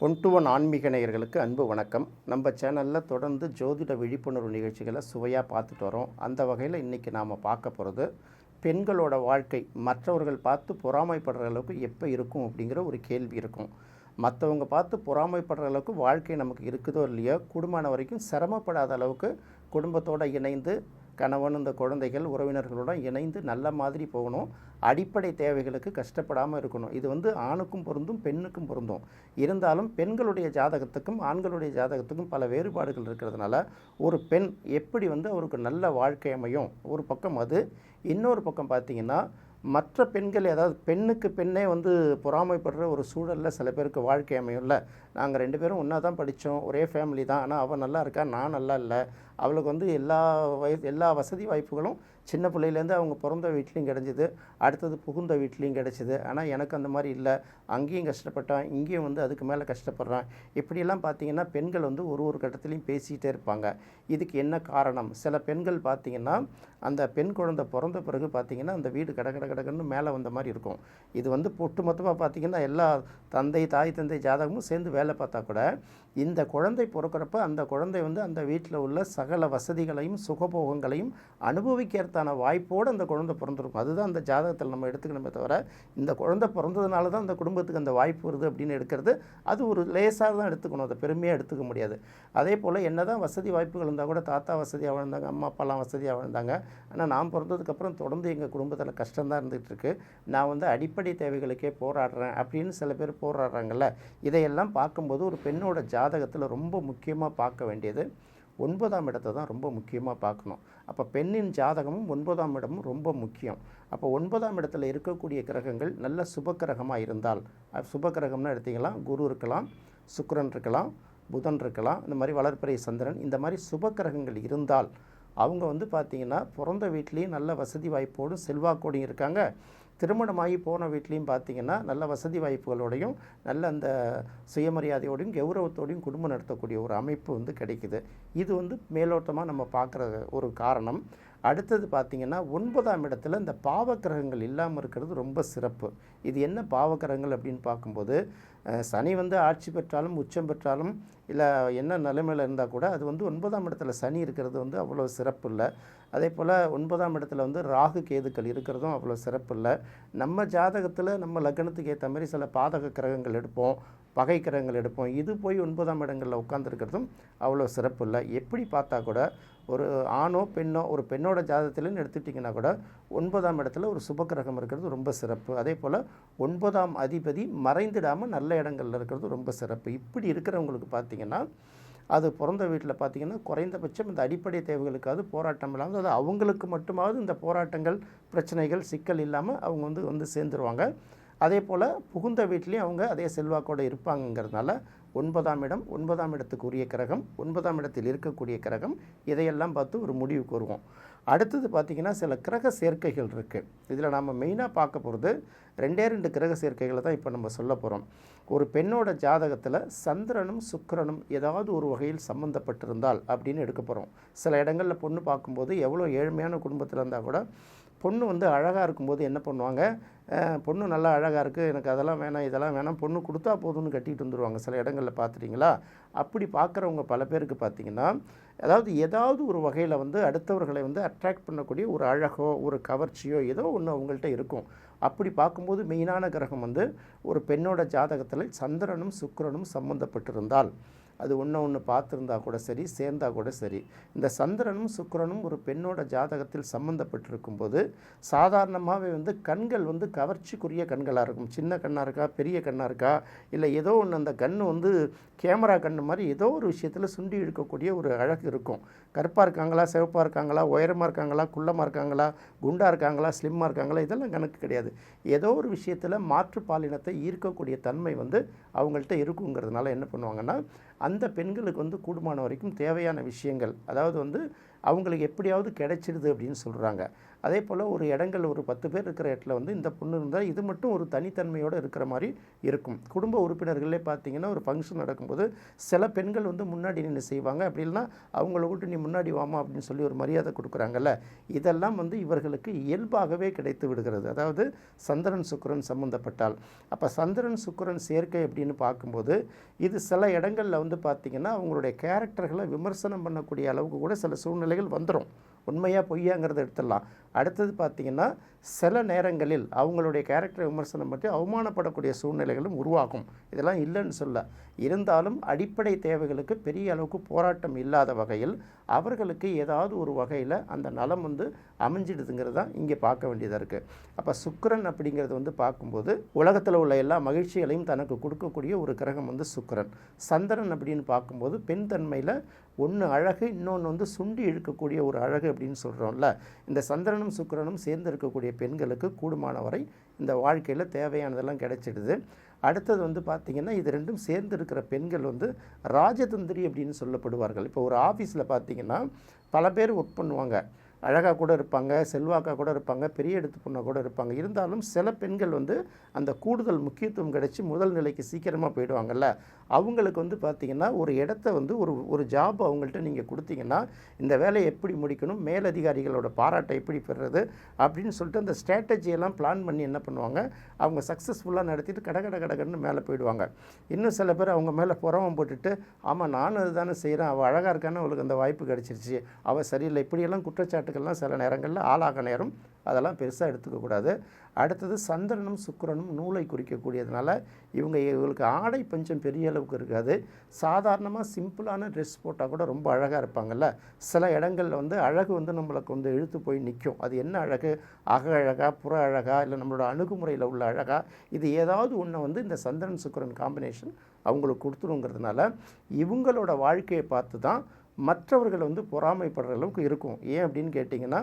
One to one ஆன்மீக நேயர்களுக்கு அன்பு வணக்கம். நம்ம சேனலில் தொடர்ந்து ஜோதிட விழிப்புணர்வு நிகழ்ச்சிகளை சுவையாக பார்த்துட்டு வரோம். அந்த வகையில் இன்றைக்கி நாம் பார்க்க போகிறது பெண்களோட வாழ்க்கை மற்றவர்கள் பார்த்து பொறாமைப்படுற அளவுக்கு எப்போ இருக்கும் அப்படிங்கிற ஒரு கேள்வி இருக்கும். மற்றவங்க பார்த்து பொறாமைப்படுற அளவுக்கு வாழ்க்கை நமக்கு இருக்குதோ இல்லையோ, குடும்பமான வரைக்கும் சிரமப்படாத அளவுக்கு குடும்பத்தோடு இணைந்து கணவன் இந்த குழந்தைகள் உறவினர்களுடன் இணைந்து நல்ல மாதிரி போகணும். அடிப்படை தேவைகளுக்கு கஷ்டப்படாமல் இருக்கணும். இது ஆணுக்கும் பொருந்தும் பெண்ணுக்கும் பொருந்தும். இருந்தாலும் பெண்களுடைய ஜாதகத்துக்கும் ஆண்களுடைய ஜாதகத்துக்கும் பல வேறுபாடுகள் இருக்கிறதுனால ஒரு பெண் எப்படி அவருக்கு நல்ல வாழ்க்கை அமையும் ஒரு பக்கம். அது இன்னொரு பக்கம் பார்த்திங்கன்னா மற்ற பெண்கள், அதாவது பெண்ணுக்கு பெண்ணே பொறாமைப்படுற ஒரு சூழலில் சில பேருக்கு வாழ்க்கை அமையும்ல. நாங்கள் 2 பேரும் ஒன்றா தான் படித்தோம், ஒரே ஃபேமிலி தான், ஆனால் அவள் நல்லா இருக்கா, நான் நல்லா இல்லை. அவளுக்கு எல்லா வசதி வாய்ப்புகளும் சின்ன பிள்ளையிலேருந்து அவங்க பிறந்த வீட்லேயும் கிடச்சிது, அடுத்தது புகுந்த வீட்லேயும் கிடச்சிது. ஆனால் எனக்கு அந்த மாதிரி இல்லை, அங்கேயும் கஷ்டப்பட்டான், இங்கேயும் அதுக்கு மேலே கஷ்டப்படுறான். இப்படியெல்லாம் பார்த்திங்கன்னா பெண்கள் ஒரு கட்டத்துலையும் பேசிகிட்டே இருப்பாங்க. இதுக்கு என்ன காரணம்? சில பெண்கள் பார்த்திங்கன்னா அந்த பெண் குழந்தை பிறந்த பிறகு பார்த்திங்கன்னா அந்த வீடு கடகடன்னு மேலே வந்த மாதிரி இருக்கும். இது ஒட்டு மொத்தமாக பார்த்திங்கன்னா எல்லா தாய் தந்தை ஜாதகமும் சேர்ந்து வேலை பார்த்தா கூட இந்த குழந்தை பிறக்கிறப்ப அந்த குழந்தை அந்த வீட்டில் உள்ள சகல வசதிகளையும் சுகபோகங்களையும் அனுபவிக்கிறதான வாய்ப்போடு அந்த குழந்தை பிறந்திருக்கும். அதுதான் அந்த ஜாதகத்தில் நம்ம எடுத்துக்கணுமே தவிர இந்த குழந்தை பிறந்ததுனால தான் அந்த குடும்பத்துக்கு அந்த வாய்ப்பு வருது அப்படின்னு எடுக்கிறது அது ஒரு லேசாக தான் எடுத்துக்கணும், அதை பெருமையாக எடுத்துக்க முடியாது. அதே போல் என்ன தான் வசதி வாய்ப்புகள் இருந்தால் கூட தாத்தா வசதியாக வாழ்ந்தாங்க, அம்மா அப்பாலாம் வசதியாக வாழ்ந்தாங்க. ஆனால் நான் பிறந்ததுக்கப்புறம் தொடர்ந்து எங்கள் குடும்பத்தில் கஷ்டம்தான் இருந்துகிட்ருக்கு, நான் அடிப்படை தேவைகளுக்கே போராடுறேன் அப்படின்னு சில பேர் போராடுறாங்கல்ல. இதையெல்லாம் பார்க்கும்போது ஒரு பெண்ணோட ஜாதகத்தில் ரொம்ப முக்கியமாக பார்க்க வேண்டியது 9ஆம் இடத்தை தான் ரொம்ப முக்கியமாக பார்க்கணும். அப்போ பெண்ணின் ஜாதகமும் 9ஆம் இடமும் ரொம்ப முக்கியம். அப்போ 9ஆம் இடத்துல இருக்கக்கூடிய கிரகங்கள் நல்ல சுபக்கிரகமாக இருந்தால், சுபக்கிரகம்னு எடுத்திங்கன்னா குரு இருக்கலாம், சுக்கிரன் இருக்கலாம், புதன் இருக்கலாம், இந்த மாதிரி வளர்பிறை சந்திரன், இந்த மாதிரி சுபக்கிரகங்கள் இருந்தால் அவங்க பார்த்திங்கன்னா பிறந்த வீட்லேயும் நல்ல வசதி வாய்ப்போடும் செல்வாக்கோடையும் இருக்காங்க. திருமணமாகி போன வீட்லேயும் பார்த்திங்கன்னா நல்ல வசதி வாய்ப்புகளோடையும் நல்ல அந்த சுயமரியாதையோடையும் கௌரவத்தோடையும் குடும்பம் நடத்தக்கூடிய ஒரு அமைப்பு கிடைக்குது. இது மேலோட்டமாக நம்ம பார்க்குற ஒரு காரணம். அடுத்தது பார்த்திங்கன்னா 9ஆம் இடத்துல இந்த பாவக்கிரகங்கள் இல்லாமல் இருக்கிறது ரொம்ப சிறப்பு. இது என்ன பாவக்கிரகங்கள் அப்படின்னு பார்க்கும்போது சனி ஆட்சி பெற்றாலும் உச்சம் பெற்றாலும் இல்லை என்ன நிலைமையில் இருந்தால் கூட அது 9ஆம் இடத்துல சனி இருக்கிறது அவ்வளோ சிறப்பு இல்லை. அதே போல் 9ஆம் இடத்துல ராகு கேதுக்கள் இருக்கிறதும் அவ்வளோ சிறப்பு இல்லை. நம்ம ஜாதகத்தில் நம்ம லக்னத்துக்கு ஏற்ற மாதிரி சில பாதக கிரகங்கள் எடுப்போம், பகை கிரகங்கள் எடுப்போம். இது போய் 9ஆம் இடங்களில் உட்காந்துருக்கிறதும் அவ்வளோ சிறப்பு இல்லை. எப்படி பார்த்தா கூட ஒரு ஆணோ பெண்ணோ, ஒரு பெண்ணோட ஜாதகத்தில்னு எடுத்துட்டிங்கன்னா கூட 9ஆம் இடத்துல ஒரு சுபக்கிரகம் இருக்கிறது ரொம்ப சிறப்பு. அதே போல் 9ஆம் அதிபதி மறைந்துடாமல் நல்ல இடங்களில் இருக்கிறது ரொம்ப சிறப்பு. இப்படி இருக்கிறவங்களுக்கு பார்த்திங்கன்னா அது பிறந்த வீட்டில் பார்த்திங்கன்னா குறைந்தபட்சம் இந்த அடிப்படை தேவைகளுக்காவது போராட்டம் இல்லாமல், அது அவங்களுக்கு மட்டுமாவது இந்த போராட்டங்கள் பிரச்சனைகள் சிக்கல் இல்லாமல் அவங்க சேர்ந்துருவாங்க. அதே போல் புகுந்த வீட்லேயும் அவங்க அதே செல்வாக்கோடு இருப்பாங்கங்கிறதுனால 9ஆம் இடம், 9ஆம் இடத்துக்கு உரிய கிரகம், 9ஆம் இடத்தில் இருக்கக்கூடிய கிரகம், இதையெல்லாம் பார்த்து ஒரு முடிவுக்கு வருவோம். அடுத்தது பார்த்திங்கன்னா சில கிரக சேர்க்கைகள் இருக்குது. இதில் நம்ம மெயினாக பார்க்க போகிறது 2 கிரக சேர்க்கைகளை தான் இப்போ நம்ம சொல்ல போகிறோம். ஒரு பெண்ணோட ஜாதகத்தில் சந்திரனும் சுக்கிரனும் ஏதாவது ஒரு வகையில் சம்மந்தப்பட்டிருந்தால் அப்படின்னு எடுக்க போகிறோம். சில இடங்களில் பொண்ணு பார்க்கும்போது எவ்வளோ ஏழ்மையான குடும்பத்தில் இருந்தால் கூட பொண்ணு அழகாக இருக்கும்போது என்ன பண்ணுவாங்க, பொண்ணு நல்லா அழகாக இருக்குது, எனக்கு அதெல்லாம் வேணாம் இதெல்லாம் வேணாம், பொண்ணு கொடுத்தா போதும்னு கட்டிகிட்டு வந்துடுவாங்க. சில இடங்களில் பார்த்துட்டிங்களா? அப்படி பார்க்குறவங்க பல பேருக்கு பார்த்திங்கன்னா ஏதாவது ஒரு வகையில் அடுத்தவர்களை அட்ராக்ட் பண்ணக்கூடிய ஒரு அழகோ ஒரு கவர்ச்சியோ ஏதோ ஒன்று அவங்கள்ட்ட இருக்கும். அப்படி பார்க்கும்போது மெயினான கிரகம் ஒரு பெண்ணோட ஜாதகத்தில் சந்திரனும் சுக்கிரனும் சம்மந்தப்பட்டிருந்தால், அது ஒன்று பார்த்துருந்தா கூட சரி, சேர்ந்தா கூட சரி, இந்த சந்திரனும் சுக்கிரனும் ஒரு பெண்ணோட ஜாதகத்தில் சம்மந்தப்பட்டிருக்கும் போது சாதாரணமாகவே கண்கள் கவர்ச்சிக்குரிய கண்களாக இருக்கும். சின்ன கண்ணாக இருக்கா, பெரிய கண்ணாக இருக்கா, இல்லை ஏதோ ஒன்று அந்த கண்ணு கேமரா கண்ணு மாதிரி ஏதோ ஒரு விஷயத்தில் சுண்டி இழுக்கக்கூடிய ஒரு அழகு இருக்கும். கருப்பாக இருக்காங்களா, சிவப்பாக இருக்காங்களா, உயரமாக இருக்காங்களா, குள்ளமாக இருக்காங்களா, குண்டாக இருக்காங்களா, ஸ்லிம்மாக இருக்காங்களா, இதெல்லாம் கணக்கு கிடையாது. ஏதோ ஒரு விஷயத்தில் மாற்று பாலினத்தை ஈர்க்கக்கூடிய தன்மை அவங்கள்ட்ட இருக்குங்கிறதுனால என்ன பண்ணுவாங்கன்னா அந்த பெண்களுக்கு கூடுமான வரைக்கும் தேவையான விஷயங்கள், அதாவது அவங்களுக்கு எப்படியாவது கிடைச்சிடுது அப்படின்னு சொல்கிறாங்க. அதே போல் ஒரு இடங்கள் ஒரு 10 பேர் இருக்கிற இடத்துல வந்து இந்த பொண்ணு இருந்தால் இது மட்டும் ஒரு தனித்தன்மையோடு இருக்கிற மாதிரி இருக்கும். குடும்ப உறுப்பினர்களே பார்த்தீங்கன்னா ஒரு ஃபங்க்ஷன் நடக்கும்போது சில பெண்கள் வந்து முன்னாடி நின்று செய்வாங்க. அப்படி இல்லைனா அவங்கள விட்டு நீ முன்னாடி வாமா அப்படின்னு சொல்லி ஒரு மரியாதை கொடுக்குறாங்கல்ல, இதெல்லாம் வந்து இவர்களுக்கு இயல்பாகவே கிடைத்து விடுகிறது. அதாவது சந்திரன் சுக்கிரன் சம்மந்தப்பட்டால். அப்போ சந்திரன் சுக்கிரன் சேர்க்கை அப்படின்னு பார்க்கும்போது இது சில இடங்களில் வந்து பார்த்திங்கன்னா அவங்களுடைய கேரக்டர்களை விமர்சனம் பண்ணக்கூடிய அளவுக்கு கூட சில சூழ்நிலைகள் வந்துடும். உண்மையாக பொய்யாங்கிறத எடுத்துடலாம். அடுத்தது பார்த்திங்கன்னா சில நேரங்களில் அவங்களுடைய கேரக்டரை விமர்சனம் பற்றி அவமானப்படக்கூடிய சூழ்நிலைகளும் உருவாகும். இதெல்லாம் இல்லைன்னு சொல்ல, இருந்தாலும் அடிப்படை தேவைகளுக்கு பெரிய அளவுக்கு போராட்டம் இல்லாத வகையில் அவர்களுக்கு ஏதாவது ஒரு வகையில் அந்த நலம் வந்து அமைஞ்சிடுதுங்கிறது தான் இங்கே பார்க்க வேண்டியதாக இருக்குது. அப்போ சுக்கிரன் அப்படிங்கிறது வந்து பார்க்கும்போது உலகத்தில் உள்ள எல்லா மகிழ்ச்சிகளையும் தனக்கு கொடுக்கக்கூடிய ஒரு கிரகம் வந்து சுக்கிரன். சந்திரன் அப்படின்னு பார்க்கும்போது பெண் தன்மையில் ஒன்று அழகு, இன்னொன்று வந்து சுண்டி இழுக்கக்கூடிய ஒரு அழகு அப்படின்னு சொல்கிறோம்ல. இந்த சந்திரனும் சுக்கிரனும் சேர்ந்து இருக்கக்கூடிய பெண்களுக்கு கூடுமான வரை இந்த வாழ்க்கையில் தேவையானதெல்லாம் கிடைச்சிடுது. அடுத்தது வந்து பார்த்திங்கன்னா இது ரெண்டும் சேர்ந்து இருக்கிற பெண்கள் வந்து ராஜதந்திரி அப்படின்னு சொல்லப்படுவார்கள். இப்போ ஒரு ஆஃபீஸில் பார்த்திங்கன்னா பல பேர் ஒர்க் பண்ணுவாங்க. அழகாக கூட இருப்பாங்க, செல்வாக்காக கூட இருப்பாங்க, பெரிய எடுத்து பொண்ணாக கூட இருப்பாங்க. இருந்தாலும் சில பெண்கள் வந்து அந்த கூடுதல் முக்கியத்துவம் கிடைச்சி முதல் நிலைக்கு சீக்கிரமாக போயிடுவாங்கல்ல. அவங்களுக்கு வந்து பார்த்திங்கன்னா ஒரு இடத்த வந்து ஒரு ஜாப் அவங்கள்ட்ட நீங்கள் கொடுத்தீங்கன்னா இந்த வேலையை எப்படி முடிக்கணும், மேலதிகாரிகளோட பாராட்டை எப்படி பெறுறது அப்படின்னு சொல்லிட்டு அந்த ஸ்ட்ராட்டஜியெல்லாம் பிளான் பண்ணி என்ன பண்ணுவாங்க, அவங்க சக்ஸஸ்ஃபுல்லாக நடத்திட்டு கடகடன்னு மேலே போயிடுவாங்க. இன்னும் சில பேர் அவங்க மேலே புறவம் போட்டுட்டு, ஆமாம் நானும் அதுதானே செய்கிறேன், அவள் அழகாக இருக்கான்னு அவளுக்கு அந்த வாய்ப்பு கிடச்சிருச்சு, அவள் சரியில்லை, இப்படியெல்லாம் குற்றச்சாட்டுகள்லாம் சில நேரங்களில் ஆளாக நேரம். அதெல்லாம் பெருசாக எடுத்துக்கக்கூடாது. அடுத்தது சந்திரனும் சுக்கிரனும் நூலை குறிக்கக்கூடியதுனால இவங்களுக்கு ஆடை பஞ்சம் பெரிய அளவுக்கு இருக்காது. சாதாரணமாக சிம்பிளான ட்ரெஸ் போட்டால் கூட ரொம்ப அழகாக இருப்பாங்கல்ல. சில இடங்களில் வந்து அழகு வந்து நம்மளுக்கு வந்து இழுத்து போய் நிற்கும். அது என்ன அழகு, அக அழகா, புற அழகா, இல்லை நம்மளோட அணுகுமுறையில் உள்ள அழகா, இது ஏதாவது ஒன்று வந்து இந்த சந்திரன் சுக்கிரன் காம்பினேஷன் அவங்களுக்கு கொடுத்துருங்கிறதுனால இவங்களோட வாழ்க்கையை பார்த்து தான் மற்றவர்கள் வந்து பொறாமைப்படுற அளவுக்கு இருக்கும். ஏன் அப்படின்னு கேட்டிங்கன்னா,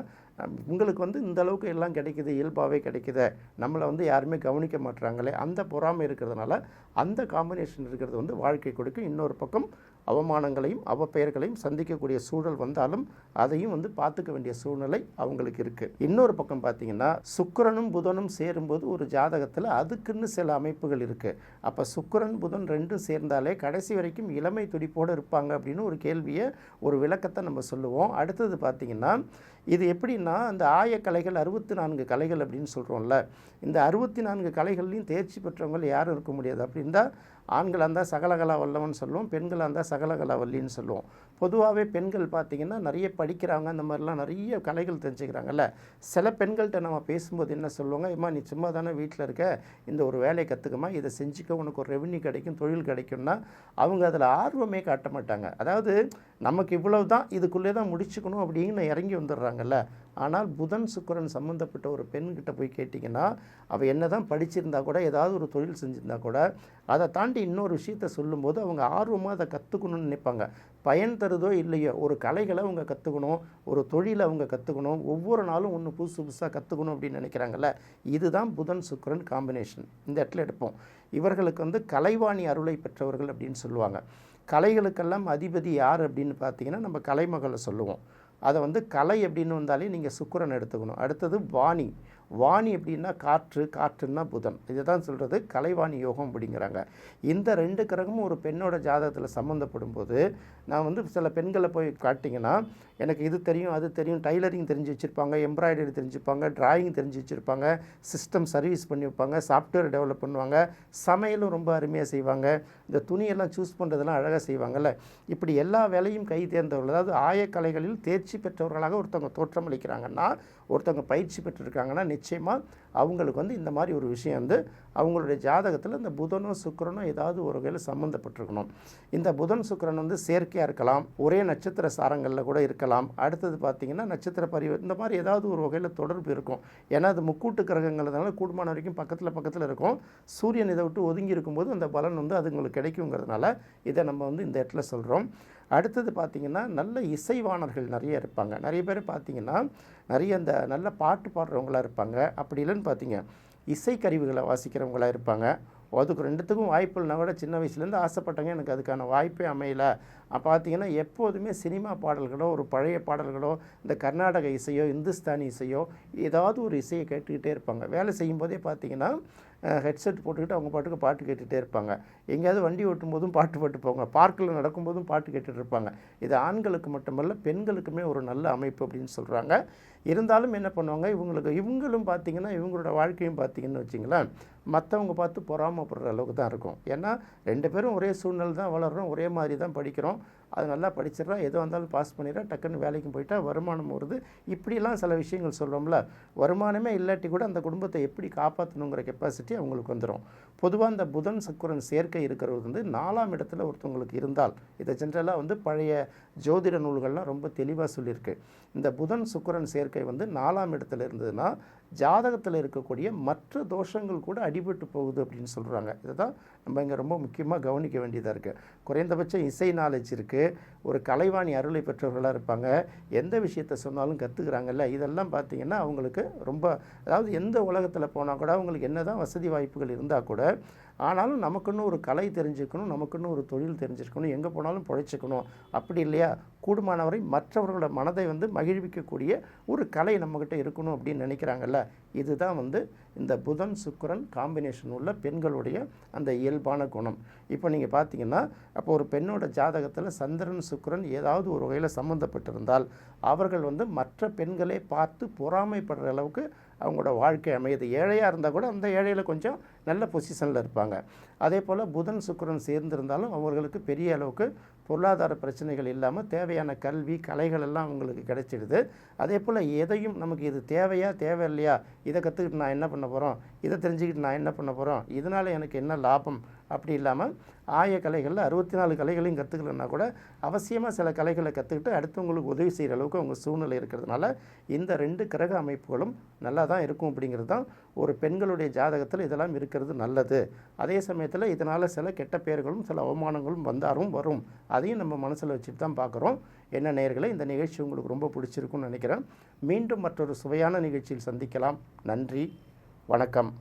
உங்களுக்கு வந்து இந்த அளவுக்கு எல்லாம் கிடைக்குது, இயல்பாகவே கிடைக்குது, நம்மளை வந்து யாருமே கவனிக்க மாட்டுறாங்களே, அந்த பொறாமை இருக்கிறதுனால அந்த காம்பினேஷன் இருக்கிறது வந்து வாழ்க்கை கொடுக்கும். இன்னொரு பக்கம் அவமானங்களையும் அவப்பெயர்களையும் சந்திக்கக்கூடிய சூழல் வந்தாலும் அதையும் வந்து பார்த்துக்க வேண்டிய சூழ்நிலை அவங்களுக்கு இருக்குது. இன்னொரு பக்கம் பார்த்திங்கன்னா சுக்கிரனும் புதனும் சேரும்போது ஒரு ஜாதகத்தில் அதுக்குன்னு சில அமைப்புகள் இருக்குது. அப்போ சுக்கிரன் புதன் ரெண்டும் சேர்ந்தாலே கடைசி வரைக்கும் இளமை துடிப்போடு இருப்பாங்க அப்படின்னு ஒரு கேள்வியை, ஒரு விளக்கத்தை நம்ம சொல்லுவோம். அடுத்தது பார்த்திங்கன்னா இது எப்படின்னா அந்த ஆயக்கலைகள் 64 கலைகள் அப்படின்னு சொல்கிறோம்ல, இந்த 64 கலைகள்லையும் தேர்ச்சி பெற்றவங்க யாரும் இருக்க முடியாது. அப்படின்னா ஆண்களாக இருந்தால் சகலகலா வல்லவன் சொல்லுவோம், பெண்களாக இருந்தால் சகலகலா வல்லின்னு சொல்லுவோம். பொதுவாகவே பெண்கள் பார்த்திங்கன்னா நிறைய படிக்கிறாங்க, அந்த மாதிரிலாம் நிறைய கலைகள் தெரிஞ்சுக்கிறாங்கல்ல. சில பெண்கள்கிட்ட நம்ம பேசும்போது என்ன சொல்லுவாங்க, ஏம்மா நீ சும்மா தானே வீட்டில் இருக்க, இந்த ஒரு வேலையை கற்றுக்கமா, இதை செஞ்சுக்க, உனக்கு ஒரு ரெவன்யூ கிடைக்கும், தொழில் கிடைக்கும்னா அவங்க அதில் ஆர்வமே காட்ட மாட்டாங்க. அதாவது நமக்கு இவ்வளவு தான், இதுக்குள்ளே தான் முடிச்சுக்கணும் அப்படின்னு இறங்கி வந்துடுறாங்கல்ல. ஆனால் புதன் சுக்கிரன் சம்மந்தப்பட்ட ஒரு பெண்கிட்ட போய் கேட்டிங்கன்னா அவள் என்ன தான் படிச்சிருந்தா கூட, ஏதாவது ஒரு தொழில் செஞ்சுருந்தா கூட, அதை தாண்டி இன்னொரு விஷயத்த சொல்லும்போது அவங்க ஆர்வமாக அதை கற்றுக்கணும்னு நினைப்பாங்க. பயன் தருதோ இல்லையோ ஒரு கலைகளை அவங்க கற்றுக்கணும், ஒரு தொழிலை அவங்க கற்றுக்கணும், ஒவ்வொரு நாளும் ஒன்று புதுசு புதுசாக கற்றுக்கணும் அப்படின்னு நினைக்கிறாங்கல்ல. இதுதான் புதன் சுக்கிரன் காம்பினேஷன். இந்த இடத்துல எடுப்போம். இவர்களுக்கு வந்து கலைவாணி அருளை பெற்றவர்கள் அப்படின்னு சொல்லுவாங்க. கலைகளுக்கெல்லாம் அதிபதி யார் அப்படின்னு பார்த்தீங்கன்னா நம்ம கலைமகளை சொல்லுவோம். அதை வந்து கலை அப்படின்னு வந்தாலே நீங்கள் சுக்கிரன் எடுத்துக்கணும். அடுத்தது வாணி. வாணி அப்படின்னா காற்றுன்னா புதன். இதை தான் சொல்கிறது கலைவாணி யோகம் அப்படிங்கிறாங்க. இந்த 2 கிரகமும் ஒரு பெண்ணோட ஜாதகத்தில் சம்மந்தப்படும் போது நான் வந்து சில பெண்களை போய் காட்டிங்கன்னா எனக்கு இது தெரியும், அது தெரியும், டைலரிங் தெரிஞ்சு வச்சுருப்பாங்க, எம்ப்ராய்டரி தெரிஞ்சுப்பாங்க, டிராயிங் தெரிஞ்சு வச்சுருப்பாங்க, சிஸ்டம் சர்வீஸ் பண்ணி வைப்பாங்க, சாஃப்ட்வேர் டெவலப் பண்ணுவாங்க, சமையலும் ரொம்ப அருமையாக செய்வாங்க, இந்த துணியெல்லாம் சூஸ் பண்ணுறதெல்லாம் அழகாக செய்வாங்கல்ல. இப்படி எல்லா வேலையும் கை தேர்ந்தவர்கள், அதாவது ஆயக்கலைகளில் தேர்ச்சி பெற்றவர்களாக ஒருத்தவங்க தோற்றமளிக்கிறாங்கன்னா, ஒருத்தவங்க பயிற்சி பெற்றிருக்காங்கன்னா நிச்சயமாக அவங்களுக்கு வந்து இந்த மாதிரி ஒரு விஷயம் வந்து அவங்களுடைய ஜாதகத்தில் இந்த புதனோ சுக்கிரனோ ஏதாவது ஒரு வகையில் சம்மந்தப்பட்டிருக்கணும். இந்த புதன் சுக்கிரன் வந்து செயற்கையாக இருக்கலாம், ஒரே நட்சத்திர சாரங்களில் கூட இருக்கலாம். அடுத்தது பார்த்திங்கன்னா நட்சத்திர இந்த மாதிரி ஏதாவது ஒரு வகையில் தொடர்பு இருக்கும். ஏன்னா அது முக்கூட்டு கிரகங்கிறதுனால கூடுமான வரைக்கும் பக்கத்தில் இருக்கும். சூரியன் இதை விட்டு ஒதுங்கி இருக்கும்போது அந்த பலன் வந்து அதுங்களுக்கு கிடைக்குங்கிறதுனால இதை நம்ம வந்து இந்த இடத்துல சொல்கிறோம். அடுத்தது பார்த்திங்கன்னா நல்ல இசைவாணர்கள் நிறைய இருப்பாங்க. நிறைய பேர் பார்த்திங்கன்னா நிறைய இந்த நல்ல பாட்டு பாடுறவங்களாக இருப்பாங்க. அப்படி இல்லைன்னு பார்த்திங்க இசைக்கருவிகளை வாசிக்கிறவங்களாக இருப்பாங்க. அதுக்கு 2த்துக்கும் வாய்ப்பு இல்லைனா கூட சின்ன வயசுலேருந்து ஆசைப்பட்டாங்க, எனக்கு அதுக்கான வாய்ப்பே அமையலை பார்த்தீங்கன்னா எப்போதுமே சினிமா பாடல்களோ ஒரு பழைய பாடல்களோ இந்த கர்நாடக இசையோ இந்துஸ்தானி இசையோ ஏதாவது ஒரு இசையை கேட்டுக்கிட்டே இருப்பாங்க. வேலை செய்யும்போதே பார்த்தீங்கன்னா ஹெட்செட் போட்டுக்கிட்டு அவங்க பாட்டுக்கு பாட்டு கேட்டுகிட்டே இருப்பாங்க. எங்கேயாவது வண்டி ஓட்டும் போதும் பாட்டு போங்க, பார்க்கில் நடக்கும்போதும் பாட்டு கேட்டுட்டு இருப்பாங்க. இது ஆண்களுக்கு மட்டுமல்ல பெண்களுக்குமே ஒரு நல்ல அமைப்பு அப்படின்னு சொல்கிறாங்க. இருந்தாலும் என்ன பண்ணுவாங்க, இவங்களும் பார்த்திங்கன்னா இவங்களோட வாழ்க்கையும் பார்த்திங்கன்னு வச்சிங்களேன், மற்றவங்க பார்த்து பொறாமப்படுற அளவுக்கு தான் இருக்கும். ஏன்னா 2 பேரும் ஒரே சூழ்நிலை தான் வளர்கிறோம், ஒரே மாதிரி தான் படிக்கிறோம். அது நல்லா படிச்சிடறா, எது வந்தாலும் பாஸ் பண்ணிடுறா, டக்குன்னு வேலைக்கும் போயிட்டா வருமானம் வருது. இப்படிலாம் சில விஷயங்கள் சொல்கிறோம்ல. வருமானமே இல்லாட்டி கூட அந்த குடும்பத்தை எப்படி காப்பாற்றணுங்கிற கெப்பாசிட்டி அவங்களுக்கு வந்துடும். பொதுவாக இந்த புதன் சுக்கிரன் சேர்க்கை இருக்கிறது வந்து 4ஆம் இடத்துல ஒருத்தவங்களுக்கு இருந்தால், இதை ஜென்ரலாக பழைய ஜோதிட நூல்கள்லாம் ரொம்ப தெளிவாக சொல்லியிருக்கு. இந்த புதன் சுக்கிரன் சேர்க்கை 4ஆம் இடத்துல இருந்ததுன்னா ஜாதகத்தில் இருக்கக்கூடிய மற்ற தோஷங்கள் கூட அடிபட்டு போகுது அப்படின்னு சொல்கிறாங்க. இதை தான் நம்ம இங்கே ரொம்ப முக்கியமாக கவனிக்க வேண்டியதாக இருக்குது. குறைந்தபட்சம் இசை நாலேஜ் இருக்குது, ஒரு கலைவாணி அருளை பெற்றவர்களாக இருப்பாங்க, எந்த விஷயத்தை சொன்னாலும் கற்றுக்குறாங்கல்ல. இதெல்லாம் பார்த்திங்கன்னா அவங்களுக்கு ரொம்ப, அதாவது எந்த உலகத்தில் போனால் கூட அவங்களுக்கு என்ன தான் வசதி வாய்ப்புகள் இருந்தால் கூட, ஆனாலும் நமக்குன்னு ஒரு கலை தெரிஞ்சுக்கணும், நமக்குன்னு ஒரு தொழில் தெரிஞ்சிருக்கணும், எங்கே போனாலும் பிழைச்சிக்கணும். அப்படி இல்லையா, கூடுமானவரை மற்றவர்களோட மனதை மகிழ்விக்கக்கூடிய ஒரு கலை நம்மக்கிட்ட இருக்கணும் அப்படின்னு நினைக்கிறாங்கல்ல. இதுதான் இந்த புதன் சுக்கிரன் காம்பினேஷன் உள்ள பெண்களுடைய அந்த இயல்பான குணம். இப்போ நீங்கள் பார்த்தீங்கன்னா, அப்போ ஒரு பெண்ணோட ஜாதகத்தில் சந்திரன் சுக்கிரன் ஏதாவது ஒரு வகையில் சம்மந்தப்பட்டிருந்தால் அவர்கள் மற்ற பெண்களை பார்த்து பொறாமைப்படுற அளவுக்கு அவங்களோட வாழ்க்கை அமையுது. ஏழையாக இருந்தால் கூட அந்த ஏழையில் கொஞ்சம் நல்ல பொசிஷனில் இருப்பாங்க. அதே போல் புதன் சுக்கிரன் சேர்ந்திருந்தாலும் அவர்களுக்கு பெரிய அளவுக்கு பொருளாதார பிரச்சனைகள் இல்லாமல் தேவையான கல்வி கலைகள் எல்லாம் அவங்களுக்கு கிடைச்சிடுது. அதே போல் எதையும் நமக்கு இது தேவையா தேவையில்லையா, இதை கற்றுக்கிட்டு நான் என்ன பண்ண போகிறோம், இதை தெரிஞ்சுக்கிட்டு நான் என்ன பண்ண போகிறோம், இதனால் எனக்கு என்ன லாபம், அப்படி இல்லாமல் ஆய கலைகளில் 64 கலைகளையும் கற்றுக்கலன்னா கூட அவசியமாக சில கலைகளை கற்றுக்கிட்டு அடுத்தவங்களுக்கு உதவி செய்கிற அளவுக்கு அவங்க சூழ்நிலை இருக்கிறதுனால இந்த 2 கிரக அமைப்புகளும் நல்லா தான் இருக்கும். அப்படிங்கிறது தான் ஒரு பெண்களுடைய ஜாதகத்தில் இதெல்லாம் இருக்கிறது நல்லது. அதே சமயத்தில் இதனால் சில கெட்ட பெயர்களும் சில அவமானங்களும் வரும். அதையும் நம்ம மனசில் வச்சுட்டு தான் பார்க்குறோம். என்ன நேயர்களே, இந்த நிகழ்ச்சி உங்களுக்கு ரொம்ப பிடிச்சிருக்குன்னு நினைக்கிறேன். மீண்டும் மற்றொரு சுவையான நிகழ்ச்சியில் சந்திக்கலாம். நன்றி, வணக்கம்.